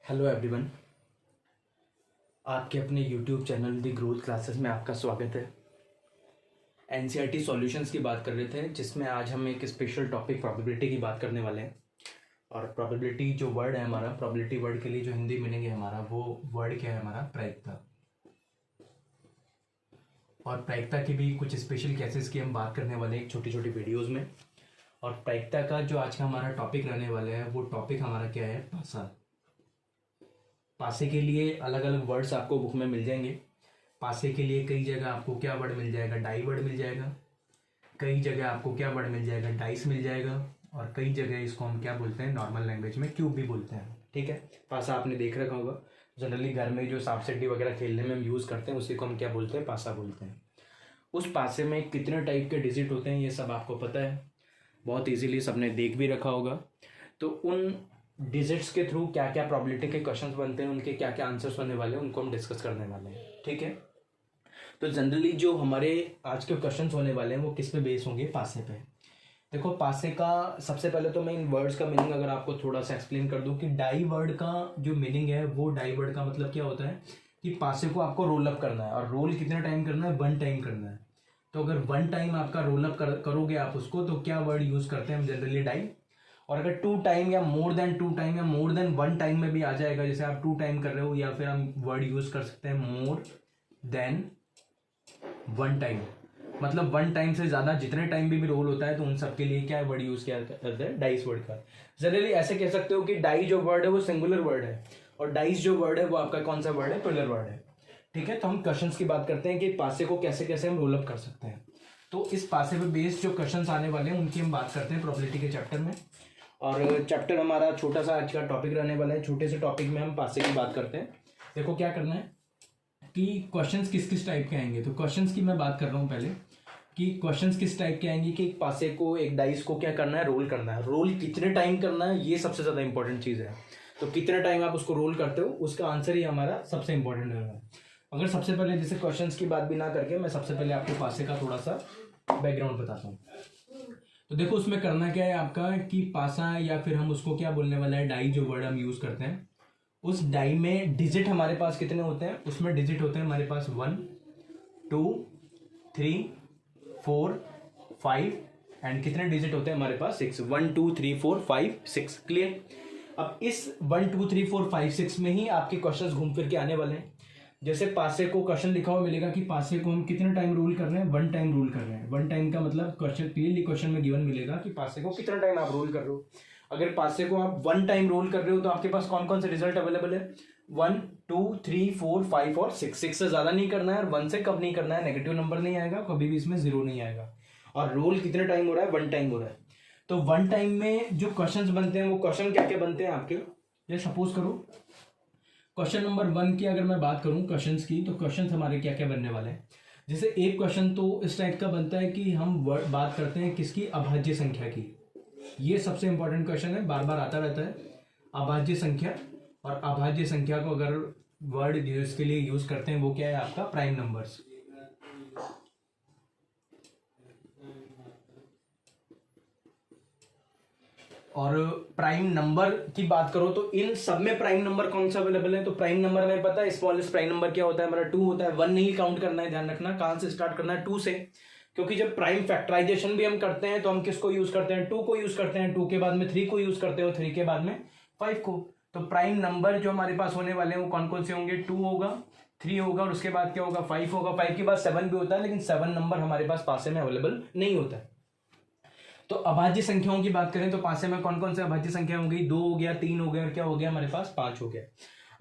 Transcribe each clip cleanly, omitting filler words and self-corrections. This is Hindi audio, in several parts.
हेलो एवरीवन, आपके अपने यूट्यूब चैनल दी ग्रोथ क्लासेस में आपका स्वागत है। एनसीईआरटी सॉल्यूशंस की बात कर रहे थे, जिसमें आज हम एक स्पेशल टॉपिक प्रोबेबिलिटी की बात करने वाले हैं। और प्रोबेबिलिटी जो वर्ड है हमारा, प्रोबेबिलिटी वर्ड के लिए जो हिंदी मीनिंग है हमारा, वो वर्ड क्या है हमारा, प्रायिकता। और प्रायिकता की भी कुछ स्पेशल केसेस की हम बात करने वाले हैं एक छोटी छोटी वीडियोज़ में। और प्रायिकता का जो आज का हमारा टॉपिक रहने वाला है, वो टॉपिक हमारा क्या है, पासा। पासे के लिए अलग अलग वर्ड्स आपको बुक में मिल जाएंगे। पासे के लिए कई जगह आपको क्या वर्ड मिल जाएगा, डाई वर्ड मिल जाएगा। कई जगह आपको क्या वर्ड मिल जाएगा, डाइस मिल जाएगा। और कई जगह इसको हम क्या बोलते हैं, नॉर्मल लैंग्वेज में क्यूब भी बोलते हैं। ठीक है, पासा आपने देख रखा होगा। जनरली घर में जो सांप सीढ़ी वगैरह खेलने में हम यूज़ करते हैं, उसी को हम क्या बोलते हैं, पासा बोलते हैं। उस पासे में कितने टाइप के डिजिट होते हैं, ये सब आपको पता है, बहुत ईजीली सबने देख भी रखा होगा। तो उन डिजिट्स के थ्रू क्या क्या प्रोबेबिलिटी के क्वेश्चंस बनते हैं, उनके क्या क्या आंसर्स होने वाले हैं, उनको हम डिस्कस करने वाले हैं। ठीक है, तो जनरली जो हमारे आज के क्वेश्चंस होने वाले हैं वो किस पे बेस होंगे, पासे पे। देखो, पासे का सबसे पहले तो मैं इन वर्ड्स का मीनिंग अगर आपको थोड़ा सा एक्सप्लेन कर दूं कि डाई वर्ड का जो मीनिंग है, वो डाई वर्ड का मतलब क्या होता है कि पासे को आपको रोल अप करना है। और रोल कितना टाइम करना है, 1 टाइम करना है। तो अगर 1 टाइम आपका रोल अप करोगे आप उसको, तो क्या वर्ड यूज़ करते हैं हम जनरली, डाई। और अगर 2 टाइम या मोर देन 2 टाइम या मोर देन 1 टाइम में भी आ जाएगा, जैसे आप 2 टाइम कर रहे हो, या फिर हम वर्ड यूज कर सकते हैं मोर देन 1 टाइम, मतलब 1 टाइम से ज्यादा जितने टाइम भी रोल होता है, तो उन सब के लिए क्या वर्ड यूज किया जाता है, डाइस वर्ड का। जनरली ऐसे कह सकते हो कि डाई जो वर्ड है वो सिंगुलर वर्ड है, और डाइस जो वर्ड है वो आपका कौन सा वर्ड है, प्लूरल वर्ड है। ठीक है, तो हम क्वेश्चंस की बात करते हैं कि पासे को कैसे कैसे हम रोल अप कर सकते हैं। तो इस पासे पे बेस्ड जो क्वेश्चंस आने वाले हैं, उनकी हम बात करते हैं प्रोबेबिलिटी के चैप्टर में। और चैप्टर हमारा छोटा सा आज का टॉपिक रहने वाला है। छोटे से टॉपिक में हम पासे की बात करते हैं। देखो क्या करना है कि क्वेश्चंस किस किस टाइप के आएंगे। तो क्वेश्चंस की मैं बात कर रहा हूँ पहले, कि क्वेश्चंस किस टाइप के आएंगे कि एक पासे को, एक डाइस को क्या करना है, रोल करना है। रोल कितने टाइम करना है, ये सबसे ज़्यादा इंपॉर्टेंट चीज़ है। तो कितने टाइम आप उसको रोल करते हो, उसका आंसर ही हमारा सबसे इंपॉर्टेंट है। अगर सबसे पहले जैसे क्वेश्चंस की बात भी ना करके, मैं सबसे पहले आपको पासे का थोड़ा सा बैकग्राउंड बताता हूँ। तो देखो, उसमें करना क्या है आपका कि पासा, या फिर हम उसको क्या बोलने वाला है, डाई जो वर्ड हम यूज करते हैं, उस डाई में डिजिट हमारे पास कितने होते हैं, उसमें डिजिट होते हैं हमारे पास 1 2 3 4 5 एंड कितने डिजिट होते हैं हमारे पास, 6। 1 2 3 4 5 6। क्लियर। अब इस 1 2 3 4 5 6 में ही आपके क्वेश्चंस घूम फिर के आने वाले हैं। जैसे पासे को क्वेश्चन लिखा हुआ मिलेगा कि पासे को हम कितने टाइम रूल कर रहे हैं, 1 टाइम रूल कर रहे हैं। 1 टाइम का मतलब क्वेश्चन क्लियरली क्वेश्चन में गिवन मिलेगा कि पासे को कितना टाइम आप रोल कर रहे हो। अगर पासे को आप 1 टाइम रोल कर रहे हो, तो आपके पास कौन कौन से रिजल्ट अवेलेबल है, 1 2 3 4 5 और 6। 6 से ज्यादा नहीं करना है और 1 से कम नहीं करना है। नेगेटिव नंबर नहीं आएगा, कभी भी इसमें 0 नहीं आएगा। और रोल कितने टाइम हो रहा है, 1 टाइम हो रहा है। तो 1 टाइम में जो क्वेश्चन बनते हैं, वो क्वेश्चन क्या क्या बनते हैं आपके, जैसे सपोज करो क्वेश्चन नंबर 1 की अगर मैं बात करूं क्वेश्चंस की, तो क्वेश्चंस हमारे क्या क्या बनने वाले हैं। जैसे एक क्वेश्चन तो इस टाइप का बनता है कि हम बात करते हैं किसकी, अभाज्य संख्या की। ये सबसे इंपॉर्टेंट क्वेश्चन है, बार बार आता रहता है, अभाज्य संख्या। और अभाज्य संख्या को अगर वर्ड इसके लिए यूज करते हैं, वो क्या है आपका, प्राइम नंबर्स। और प्राइम नंबर की बात करो तो इन सब में प्राइम नंबर कौन सा अवेलेबल है, तो प्राइम नंबर में पता है, स्मॉलेस्ट प्राइम नंबर क्या होता है हमारा, 2 होता है। 1 नहीं काउंट करना है, ध्यान रखना। कहां से स्टार्ट करना है, 2 से। क्योंकि जब प्राइम फैक्टराइजेशन भी हम करते हैं, तो हम किसको यूज करते हैं, 2 को यूज करते हैं। 2 के बाद में 3 को यूज करते हो, 3 के बाद में 5 को। तो प्राइम नंबर जो हमारे पास होने वाले हैं, वो कौन कौन से होंगे, 2 होगा, 3 होगा, और उसके बाद क्या होगा, 5 होगा। 5 के बाद 7 भी होता है, लेकिन 7 नंबर हमारे पास पासे में अवेलेबल नहीं होता है। तो अभाज्य संख्याओं की बात करें तो पासे में कौन कौन से अभाज्य संख्या हो गई, 2 हो गया, 3 हो गया, और क्या हो गया हमारे पास, 5 हो गया।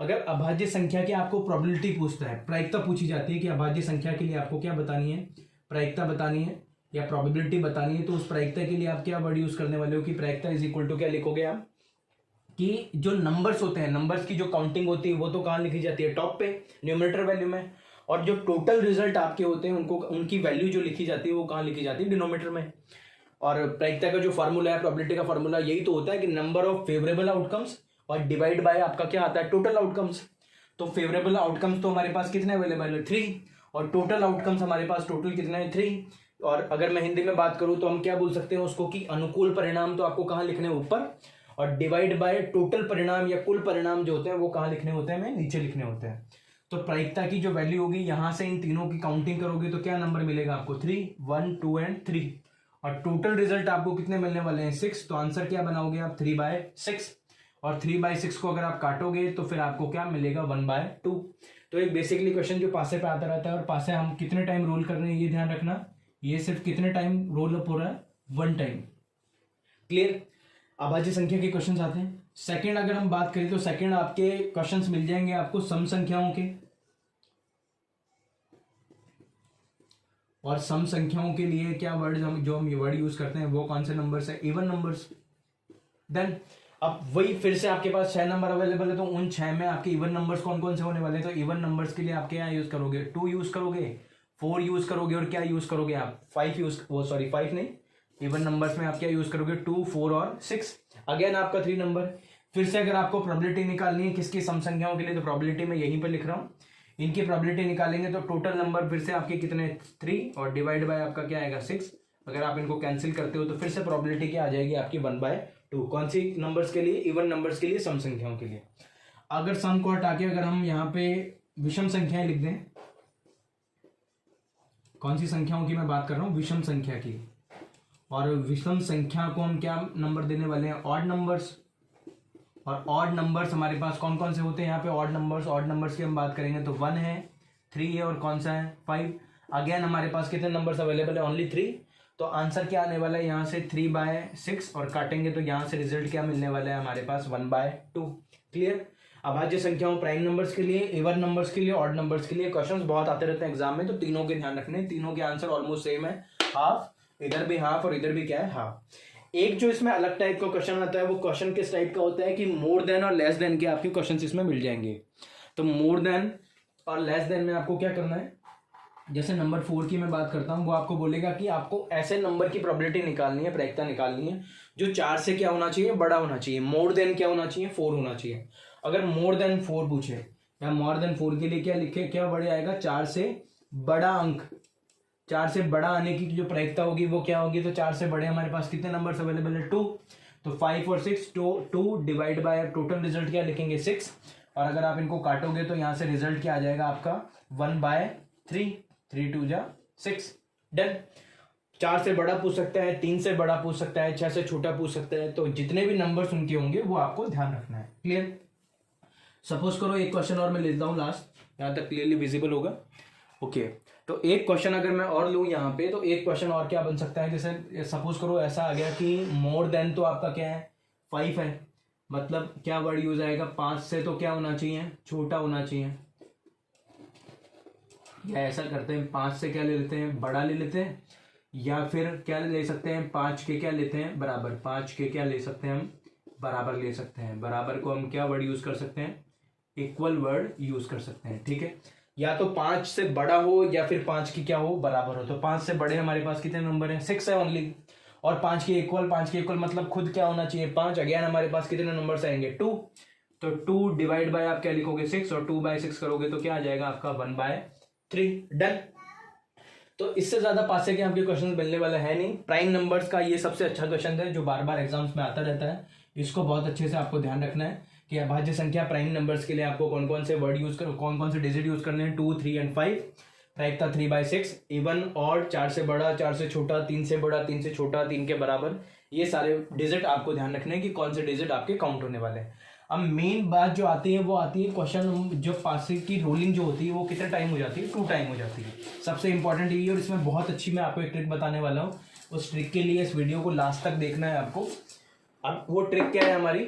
अगर अभाज्य संख्या की आपको प्रोबेबिलिटी पूछता है, प्रायिकता पूछी जाती है कि अभाज्य संख्या के लिए आपको क्या बतानी है, प्रायिकता बतानी है या प्रोबेबिलिटी बतानी है, तो उस प्रायिकता के लिए आप क्या वर्ड यूज करने वाले हो कि प्रायिकता इज इक्वल टू क्या लिखोगे आप, कि जो नंबर्स होते हैं, नंबर्स की जो काउंटिंग होती है, वो तो कहाँ लिखी जाती है, टॉप पे, न्यूमरेटर वैल्यू में। और जो टोटल रिजल्ट आपके होते हैं, उनको, उनकी वैल्यू जो लिखी जाती है, वो कहाँ लिखी जाती है, डिनोमिनेटर में। और प्रायिकता का जो फार्मूला है, प्रोबेबिलिटी का फार्मूला यही तो होता है कि नंबर ऑफ फेवरेबल आउटकम्स और डिवाइड बाय आपका क्या आता है, टोटल आउटकम्स। तो फेवरेबल आउटकम्स तो हमारे पास कितने अवेलेबल है, 3। और टोटल आउटकम्स हमारे पास टोटल कितने हैं, 3। और अगर मैं हिंदी में बात करूं तो हम क्या बोल सकते हैं उसको कि अनुकूल परिणाम तो आपको कहाँ लिखने हैं, ऊपर। और डिवाइड बाय टोटल परिणाम या कुल परिणाम जो होते हैं वो कहाँ लिखने होते हैं, हमें नीचे लिखने होते हैं। तो प्रायिकता की जो वैल्यू होगी यहाँ से इन तीनों की काउंटिंग करोगे तो क्या नंबर मिलेगा आपको 3, 1, 2 एंड 3, और टोटल रिजल्ट आपको कितने मिलने वाले हैं 6। तो आंसर क्या बनाओगे आप 3/6, और 3/6 को अगर आप काटोगे तो फिर आपको क्या मिलेगा 1/2। तो एक बेसिकली क्वेश्चन जो पासे पे आता रहता है, और पासे हम कितने टाइम रोल कर रहे हैं ये ध्यान रखना, ये सिर्फ कितने टाइम रोल अप हो रहा है, 1 टाइम। क्लियर। अभाज्य संख्या के क्वेश्चंस आते हैं। सेकंड अगर हम बात करें तो सेकंड आपके क्वेश्चंस मिल जाएंगे आपको सम संख्याओं के, और सम संख्याओं के लिए क्या वर्ड हम ये वर्ड यूज करते हैं वो कौन से नंबर्स है, इवन नंबर्स। देन अब वही फिर से आपके पास 6 नंबर अवेलेबल है, तो उन 6 में आपके इवन नंबर्स कौन कौन से होने वाले हैं। तो इवन नंबर्स के लिए आप क्या यूज करोगे, 2 यूज करोगे, 4 यूज करोगे, और क्या यूज करोगे आप 5 यूज, वो सॉरी 5 नहीं, इवन नंबर्स में आप क्या यूज करोगे 2, 4 और 6। अगेन आपका 3 नंबर। फिर से अगर आपको प्रोबेबिलिटी निकालनी है किसकी, सम संख्याओं के लिए, तो प्रोबेबिलिटी मैं यहीं पर लिख रहा हूँ, इनकी प्रोबेबिलिटी निकालेंगे तो टोटल नंबर फिर से आपके कितने 3, और डिवाइड बाय आपका क्या आएगा 6। अगर आप इनको कैंसिल करते हो तो फिर से प्रोबेबिलिटी क्या आ जाएगी आपकी 1/2। कौन सी नंबर्स के लिए, इवन नंबर्स के लिए, सम संख्याओं के लिए। अगर सम को हटा के अगर हम यहाँ पे विषम संख्याएं लिख दें, कौन सी संख्याओं की मैं बात कर रहा हूँ, विषम संख्या की, और विषम संख्या को हम क्या नंबर देने वाले हैं, ऑड नंबर्स। और ऑड नंबर्स हमारे पास कौन कौन से होते हैं यहाँ पे, ऑड नंबर्स की हम बात करेंगे तो 1 है, 3 है, और कौन सा है 5। अगेन हमारे पास कितने नंबर्स अवेलेबल है, ओनली 3। तो आंसर क्या आने वाला है यहाँ से 3/6, और काटेंगे तो यहाँ से रिजल्ट क्या मिलने वाला है हमारे पास 1/2। क्लियर। अभाज्य संख्याओं प्राइम नंबर्स के लिए, इवन नंबर्स के लिए, ऑड नंबर्स के लिए क्वेश्चंस बहुत आते रहते हैं एग्जाम में, तो तीनों के ध्यान रखने, तीनों के आंसर ऑलमोस्ट सेम है, हाफ, इधर भी हाफ और इधर भी क्या है हाफ। एक जो इसमें अलग टाइप का क्वेश्चन आता है वो क्वेश्चन किस टाइप का होता है कि मोर देन और लेस देन के आपके क्वेश्चंस इसमें मिल जाएंगे। तो मोर देन और लेस देन में आपको क्या करना है, जैसे नंबर 4 की मैं बात करता हूँ, वो आपको बोलेगा कि आपको ऐसे नंबर की प्रोबेबिलिटी निकालनी है, प्रायिकता निकालनी है जो 4 से क्या होना चाहिए, बड़ा होना चाहिए। मोर देन क्या होना चाहिए, 4 होना चाहिए। अगर मोर देन 4 पूछे या मोर देन 4 के लिए क्या लिखे, क्या बड़े आएगा, 4 से बड़ा अंक, 4 से बड़ा आने की जो प्रायिकता होगी वो क्या होगी, तो 4 से बड़े हमारे पास कितने नंबर्स अवेलेबल है 2। तो 5 और 6, 2 डिवाइड बाय टोटल रिजल्ट क्या लिखेंगे 6, और अगर आप इनको काटोगे तो यहाँ से रिजल्ट क्या आ जाएगा आपका 1/3, 3 2 जा 6। डन। 4 से बड़ा पूछ सकता है, 3 से बड़ा पूछ सकता है, 6 से छोटा पूछ सकता है, तो जितने भी नंबर्स उनके होंगे वो आपको ध्यान रखना है। क्लियर। सपोज करो एक क्वेश्चन और मैं लेता हूँ लास्ट, यहाँ तक क्लियरली विजिबल होगा। ओके तो एक क्वेश्चन अगर मैं और लूँ यहाँ पे, तो एक क्वेश्चन और क्या बन सकता है, जैसे सपोज करो ऐसा आ गया कि मोर देन तो आपका क्या है 5 है, मतलब क्या वर्ड यूज आएगा, 5 से तो क्या होना चाहिए, छोटा होना चाहिए, या ऐसा करते हैं 5 से क्या ले लेते हैं, बड़ा ले लेते हैं, या फिर क्या ले सकते हैं 5 के क्या लेते हैं बराबर, 5 के क्या ले सकते हैं हम बराबर ले सकते हैं। बराबर को हम क्या वर्ड यूज कर सकते हैं, इक्वल वर्ड यूज कर सकते हैं। ठीक है, या तो 5 से बड़ा हो या फिर 5 की क्या हो बराबर हो। तो 5 से बड़े हमारे पास कितने नंबर हैं, 6 है ओनली, और 5 के इक्वल, 5 के इक्वल मतलब खुद क्या होना चाहिए 5। अगेन हमारे पास कितने नंबर्स आएंगे 2, तो 2 डिवाइड बाय आप क्या लिखोगे 6, और 2/6 करोगे तो क्या आ जाएगा आपका 1/3। डन। तो इससे ज्यादा पासे के आपके क्वेश्चन मिलने वाले हैं नहीं। प्राइम नंबर्स का ये सबसे अच्छा क्वेश्चन है जो बार बार एग्जाम्स में आता रहता है, इसको बहुत अच्छे से आपको ध्यान रखना है कि अभाज्य संख्या प्राइम नंबर्स के लिए आपको कौन कौन से वर्ड यूज कर, कौन कौन से डिजिट यूज करने हैं, 2, 3 एंड 5। प्रायिकता 3/6, इवन और 4 से बड़ा, 4 से छोटा, 3 से बड़ा, 3 से छोटा, 3 के बराबर, ये सारे डिजिट आपको ध्यान रखने हैं कि कौन से डिजिट आपके काउंट होने वाले हैं। अब मेन बात जो आती है वो आती है क्वेश्चन जो पासे की रोलिंग जो होती है वो कितने टाइम हो जाती है, 2 टाइम हो जाती है। सबसे इंपॉर्टेंट यही है, और इसमें बहुत अच्छी मैं आपको एक ट्रिक बताने वाला हूँ। उस ट्रिक के लिए इस वीडियो को लास्ट तक देखना है आपको। अब वो ट्रिक क्या है हमारी,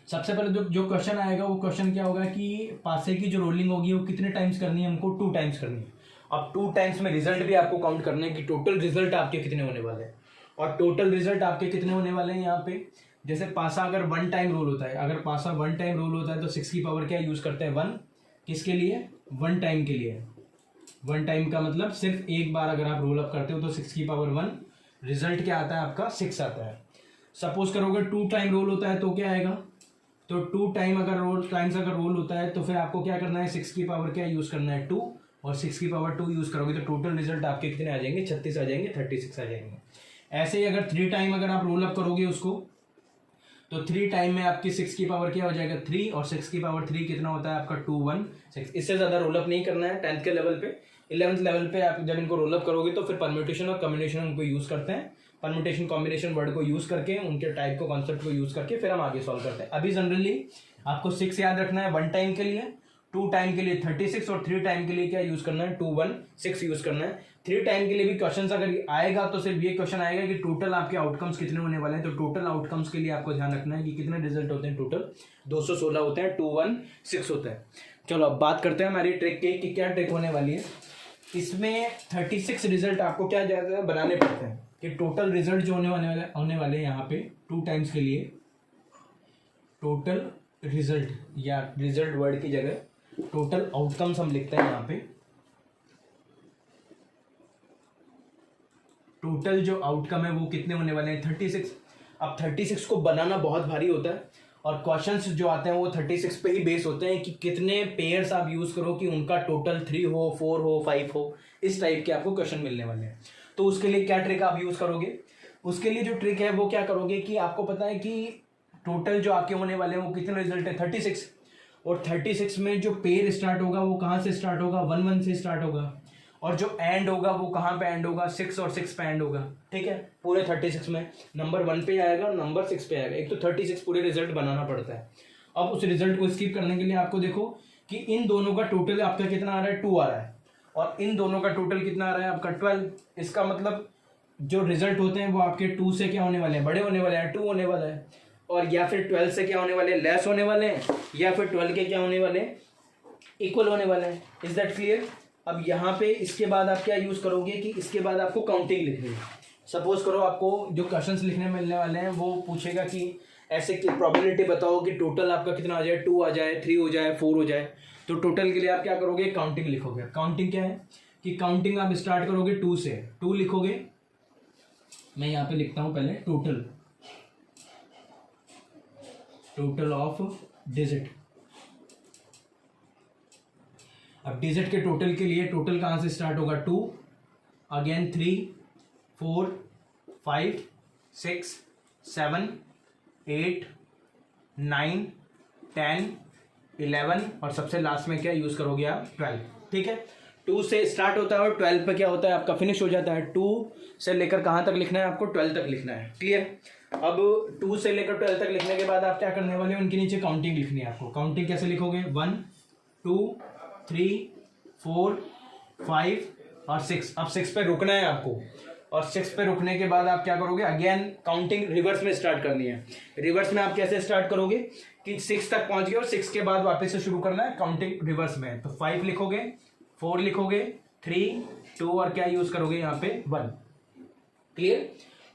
सबसे पहले जो क्वेश्चन आएगा वो क्वेश्चन क्या होगा कि पासे की जो रोलिंग होगी वो कितने टाइम्स करनी है, हमको 2 टाइम्स करनी है। अब 2 टाइम्स में रिजल्ट भी आपको काउंट करने की टोटल रिजल्ट आपके कितने होने वाले हैं, और टोटल रिजल्ट आपके कितने होने वाले हैं यहाँ पे। जैसे पासा अगर 1 टाइम रोल होता है, अगर पासा 1 टाइम रोल होता है तो 6 की पावर क्या यूज करते हैं 1, किसके लिए 1 टाइम के लिए। 1 टाइम का मतलब सिर्फ एक बार अगर आप रोल अप करते हो तो 6 की पावर 1, रिजल्ट क्या आता है आपका 6 आता है। सपोज करोगे 2 टाइम रोल होता है तो क्या आएगा, तो 2 टाइम अगर रोल होता है तो फिर आपको क्या करना है 6 की पावर क्या यूज करना है 2, और 6 की पावर 2 यूज करोगे तो टोटल रिजल्ट आपके कितने आ जाएंगे 36 आ जाएंगे, 36 आ जाएंगे। ऐसे ही अगर 3 टाइम अगर आप रोल अप करोगे उसको, तो 3 टाइम में आपकी 6 की पावर क्या हो जाएगा 3, और 6 की पावर 3 कितना होता है आपका 216। इससे ज़्यादा रोलअप नहीं करना है 10th के लेवल पे। 11th लेवल पे आप जब इनको रोलअप करोगे तो फिर परम्यूटेशन और कॉम्बिनेशन उनको यूज़ करते हैं। परम्यूटेशन कॉम्बिनेशन वर्ड को यूज़ करके, उनके टाइप को, कॉन्सेप्ट को यूज़ करके फिर हम आगे सॉल्व करते हैं। अभी जनरली आपको 6 याद रखना है 1 टाइम के लिए, 2 टाइम के लिए 36, और 3 टाइम के लिए क्या यूज़ करना है 216 यूज़ करना है। 3 टाइम के लिए भी क्वेश्चन अगर आएगा तो सिर्फ ये क्वेश्चन आएगा कि टोटल आपके आउटकम्स कितने होने वाले हैं। तो टोटल आउटकम्स के लिए आपको ध्यान रखना है कि कितने रिजल्ट होते हैं, टोटल 216 होते हैं, 216 होते हैं। चलो अब बात करते हैं हमारी ट्रिक की कि क्या ट्रिक होने वाली है। इसमें 36 रिजल्ट आपको क्या बनाने पड़ते हैं कि टोटल रिजल्ट जो होने वाले हैं यहाँ पे 2 टाइम्स के लिए, टोटल रिजल्ट या रिजल्ट वर्ड की जगह टोटल आउटकम्स हम लिखते हैं यहाँ पे। टोटल जो आउटकम है वो कितने होने वाले हैं 36। अब 36 को बनाना बहुत भारी होता है, और क्वेश्चंस जो आते हैं वो 36 पे ही बेस होते हैं कि कितने पेयर्स आप यूज़ करो कि उनका टोटल 3 हो, 4 हो, 5 हो, इस टाइप के आपको क्वेश्चन मिलने वाले हैं। तो उसके लिए क्या ट्रिक आप यूज़ करोगे, उसके लिए जो ट्रिक है वो क्या करोगे कि आपको पता है कि टोटल जो आपके होने वाले हैं वो कितने रिजल्ट है 36, और 36 में जो पेयर स्टार्ट होगा वो कहाँ से स्टार्ट होगा 1 1 से स्टार्ट होगा, और जो एंड होगा वो कहाँ पे एंड होगा 6 और 6 पे एंड होगा। ठीक है, पूरे 36 में नंबर 1 पे आएगा, नंबर 6 पे आएगा। एक तो 36 पूरे रिजल्ट बनाना पड़ता है। अब उस रिजल्ट को स्किप करने के लिए आपको देखो कि इन दोनों का टोटल आपका कितना आ रहा है 2 आ रहा है, और इन दोनों का टोटल कितना आ रहा है आपका 12। इसका मतलब जो रिजल्ट होते हैं वो आपके 2 से क्या होने वाले हैं, बड़े होने वाले हैं, 2 होने वाला है, और या फिर 12 से क्या होने वाले हैं, लेस होने वाले हैं, या फिर 12 के क्या होने वाले हैं, इक्वल होने वाले हैं। Is that clear. अब यहाँ पे इसके बाद आप क्या यूज़ करोगे कि इसके बाद आपको काउंटिंग लिखनी है। सपोज करो आपको जो क्वेश्चंस लिखने मिलने वाले हैं वो पूछेगा कि ऐसे की प्रोबेबिलिटी बताओ कि टोटल आपका कितना आ जाए, 2 आ जाए, 3 हो जाए, 4 हो जाए। तो टोटल के लिए आप क्या करोगे, काउंटिंग लिखोगे। काउंटिंग क्या है कि काउंटिंग आप स्टार्ट करोगे 2 से, 2 लिखोगे। मैं यहाँ पे लिखता हूँ पहले टोटल ऑफ डिजिट। अब डिजिट के टोटल के लिए टोटल कहाँ से स्टार्ट होगा 2, अगेन 3, 4, 5, 6, 7, 8, 9, 10, 11, और सबसे लास्ट में क्या यूज़ करोगे आप 12। ठीक है, 2 से स्टार्ट होता है और 12 पे क्या होता है आपका फिनिश हो जाता है। 2 से लेकर कहाँ तक लिखना है आपको, 12 तक लिखना है। क्लियर। अब 2 से लेकर 12 तक लिखने के बाद आप क्या करने वाले हैं, उनके नीचे काउंटिंग लिखनी है आपको। काउंटिंग कैसे लिखोगे, 1 2 3 4 5 और 6। अब 6 पे रुकना है आपको, और 6 पे रुकने के बाद आप क्या करोगे, अगेन काउंटिंग रिवर्स में स्टार्ट करनी है। रिवर्स में आप कैसे स्टार्ट करोगे कि 6 तक पहुंच गए और 6 के बाद वापस से शुरू करना है काउंटिंग रिवर्स में। तो 5 लिखोगे, 4 लिखोगे, 3 2 और क्या यूज करोगे यहाँ पे 1। क्लियर।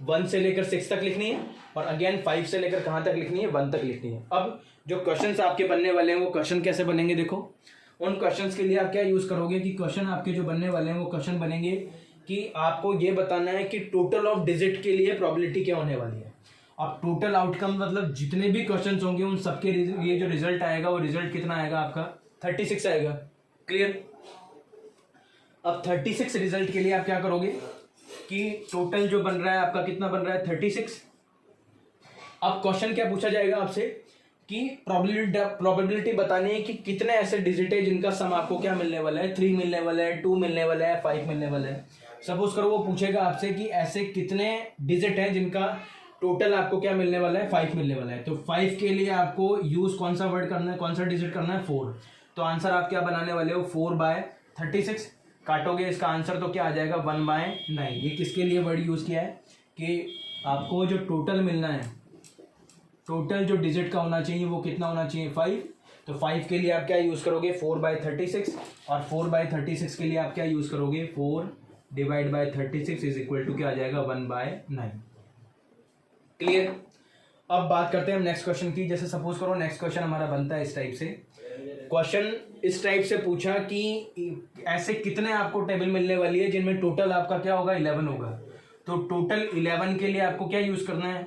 1 से लेकर 6 तक लिखनी है, और अगेन 5 से लेकर कहाँ तक लिखनी है, 1 तक लिखनी है। अब जो क्वेश्चंस आपके बनने वाले हैं वो क्वेश्चन कैसे बनेंगे, देखो उन क्वेश्चंस के लिए आप क्या यूज करोगे कि क्वेश्चन आपके जो बनने वाले हैं वो क्वेश्चन बनेंगे कि आपको ये बताना है कि टोटल ऑफ डिजिट के लिए प्रोबेबिलिटी क्या होने वाली है। अब टोटल आउटकम मतलब जितने भी क्वेश्चंस होंगे उन सबके ये जो रिजल्ट आएगा वो रिजल्ट कितना आएगा आपका 36 आएगा। क्लियर। अब 36 रिजल्ट के लिए आप क्या करोगे कि टोटल जो बन रहा है आपका कितना बन रहा है 36। अब क्वेश्चन क्या पूछा जाएगा आपसे कि प्रोबेबिलिटी बतानी है कि कितने ऐसे डिजिट है जिनका सम आपको क्या मिलने वाला है, 3 मिलने वाला है, 2 मिलने वाला है, 5 मिलने वाला है। सपोज करो वो पूछेगा आपसे कि ऐसे कितने डिजिट हैं जिनका टोटल आपको क्या मिलने वाला है, 5 मिलने वाला है। तो 5 के लिए आपको यूज कौन सा वर्ड करना है, कौन सा डिजिट करना है, 4। तो आंसर आप क्या बनाने वाले हो, 4/36 काटोगे, इसका आंसर तो क्या आ जाएगा 1/9। ये किसके लिए वर्ड यूज किया है कि आपको जो टोटल मिलना है, टोटल जो डिजिट का होना चाहिए वो कितना होना चाहिए 5। तो 5 के लिए आप क्या यूज करोगे 4/36, और 4/36 के लिए आप क्या यूज करोगे 4/36 इज इक्वल टू क्या आ जाएगा 1/9। क्लियर। अब बात करते हैं हम नेक्स्ट क्वेश्चन की। जैसे सपोज करो नेक्स्ट क्वेश्चन हमारा बनता है इस टाइप से। क्वेश्चन इस टाइप से पूछा कि ऐसे कितने आपको टेबल मिलने वाली है जिनमें टोटल आपका क्या होगा 11 होगा। तो टोटल 11 के लिए आपको क्या यूज करना है,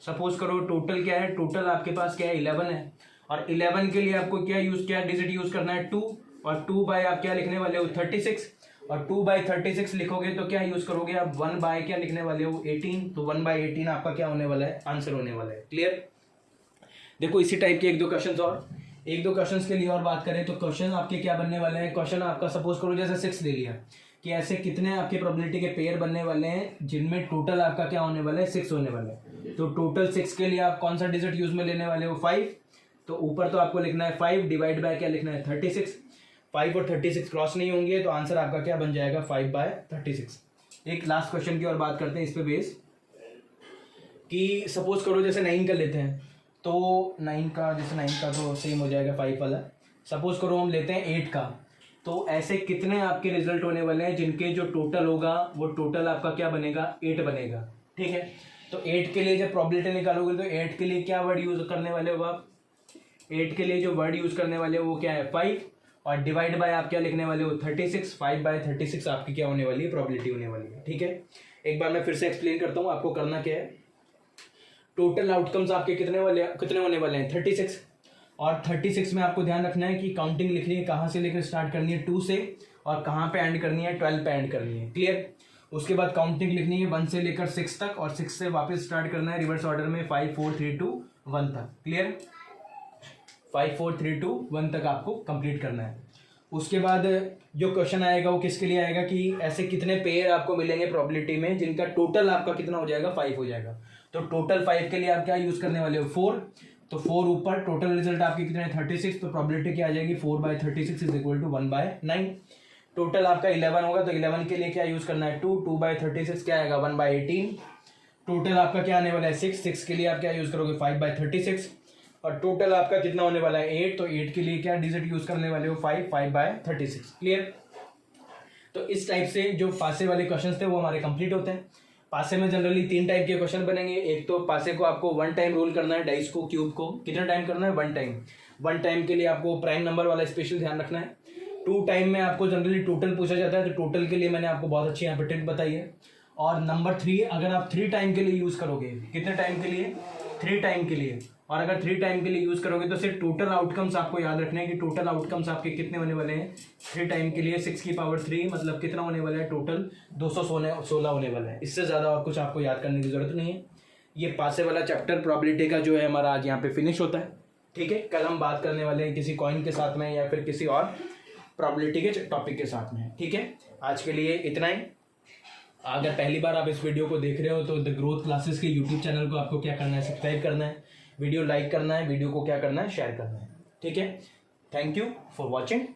सपोज करो टोटल क्या है, टोटल आपके पास क्या है 11 है, और 11 के लिए आपको क्या डिजिट यूज करना है 2, और 2 बाय आप क्या लिखने वाले हो 36, और 2/36 लिखोगे तो क्या यूज करोगे आप 1 बाय क्या लिखने वाले हो 18। तो 1/18 आपका क्या होने वाला है, आंसर होने वाला है। क्लियर। देखो इसी टाइप के एक दो क्वेश्चंस के लिए और बात करें तो क्वेश्चन आपके क्या बनने वाले हैं। क्वेश्चन आपका सपोज करो जैसे 6 ले लिया कि ऐसे कितने आपके प्रोबेबिलिटी के पेयर बनने वाले हैं जिनमें टोटल आपका क्या होने वाला है 6 होने वाला है। तो टोटल 6 के लिए आप कौन सा डिजिट यूज में लेने वाले हो 5। तो ऊपर तो आपको लिखना है 5 डिवाइड बाय क्या लिखना है 36। 5 और 36 क्रॉस नहीं होंगे तो आंसर आपका क्या बन जाएगा 5/36। एक लास्ट क्वेश्चन की और बात करते हैं इस पे बेस कि सपोज करो जैसे 9 कर लेते हैं तो 9 का तो सेम हो जाएगा 5 वाला। सपोज करो हम लेते हैं 8 का तो ऐसे कितने आपके रिजल्ट होने वाले हैं जिनके जो टोटल होगा वो टोटल आपका क्या बनेगा 8 बनेगा। ठीक है, तो 8 के लिए जब प्रोबेबिलिटी निकालोगे तो 8 के लिए क्या वर्ड यूज करने वाले हो आप। 8 के लिए जो वर्ड यूज करने वाले हो वो क्या है 5 और डिवाइड बाय आप क्या लिखने वाले हो 36। 5/36 आपकी क्या होने वाली है प्रोबेबिलिटी होने वाली है। ठीक है, एक बार मैं फिर से एक्सप्लेन करता हूँ आपको करना क्या है। टोटल आउटकम्स आपके कितने होने वाले हैं 36 और 36 में आपको ध्यान रखना है कि काउंटिंग लिखनी है कहाँ से लेकर स्टार्ट करनी है 2 से और कहाँ पे एंड करनी है 12 पे एंड करनी है। क्लियर, उसके बाद काउंटिंग लिखनी है 1 से लेकर 6 तक और 6 से वापस स्टार्ट करना है रिवर्स ऑर्डर में 5 4 3 2 1 तक। क्लियर, 5 4 3 2 1 तक आपको कंप्लीट करना है। उसके बाद जो क्वेश्चन आएगा वो किसके लिए आएगा कि ऐसे कितने पेयर आपको मिलेंगे प्रोबेबिलिटी में जिनका टोटल आपका कितना हो जाएगा 5 हो जाएगा। तो टोटल 5 के लिए आप क्या यूज करने वाले हो 4। तो 4 ऊपर टोटल रिजल्ट आपके कितने 36 तो प्रोबेबिलिटी क्या आ जाएगी 4/36 इज इक्वल टू 1/9। टोटल आपका 11 होगा तो 11 के लिए क्या यूज करना है 2/36 क्या आएगा 1/18। टोटल आपका क्या आने वाला है 6 के लिए आप क्या यूज करोगे 5/36 और टोटल आपका कितना होने वाला है 8। तो 8 के लिए क्या डिजिट यूज करने वाले हो 5/36। क्लियर, तो इस टाइप से जो पासे वाले क्वेश्चंस थे वो हमारे कंप्लीट होते हैं। पासे में जनरली 3 टाइप के क्वेश्चन बनेंगे। एक तो पासे को आपको 1 टाइम रोल करना है, डाइस को क्यूब को कितना टाइम करना है 1 टाइम। 1 टाइम के लिए आपको प्राइम नंबर वाला स्पेशल ध्यान रखना है। 2 टाइम में आपको जनरली टोटल पूछा जाता है तो टोटल के लिए मैंने आपको बहुत अच्छी यहाँ पे ट्रिक बताई है। और नंबर 3 अगर आप 3 टाइम के लिए यूज करोगे कितने टाइम के लिए 3 टाइम के लिए और अगर 3 टाइम के लिए यूज करोगे तो सिर्फ टोटल आउटकम्स आपको याद रखने हैं कि टोटल आउटकम्स आपके कितने होने वाले हैं 3 टाइम के लिए 6 की पावर 3 मतलब कितना होने वाला है टोटल 216 होने वाला है। इससे ज़्यादा और कुछ आपको याद करने की जरूरत नहीं है। ये पासे वाला चैप्टर प्रोबेबिलिटी का जो है हमारा आज यहाँ पे फिनिश होता है। ठीक है, कल हम बात करने वाले हैं किसी कॉइन के साथ में या फिर किसी और प्रोबेबिलिटी के टॉपिक के साथ में। ठीक है, आज के लिए इतना ही। अगर पहली बार आप इस वीडियो को देख रहे हो तो द ग्रोथ क्लासेस के यूट्यूब चैनल को आपको क्या करना है सब्सक्राइब करना है, वीडियो लाइक करना है, वीडियो को क्या करना है शेयर करना है। ठीक है, थैंक यू फॉर वॉचिंग।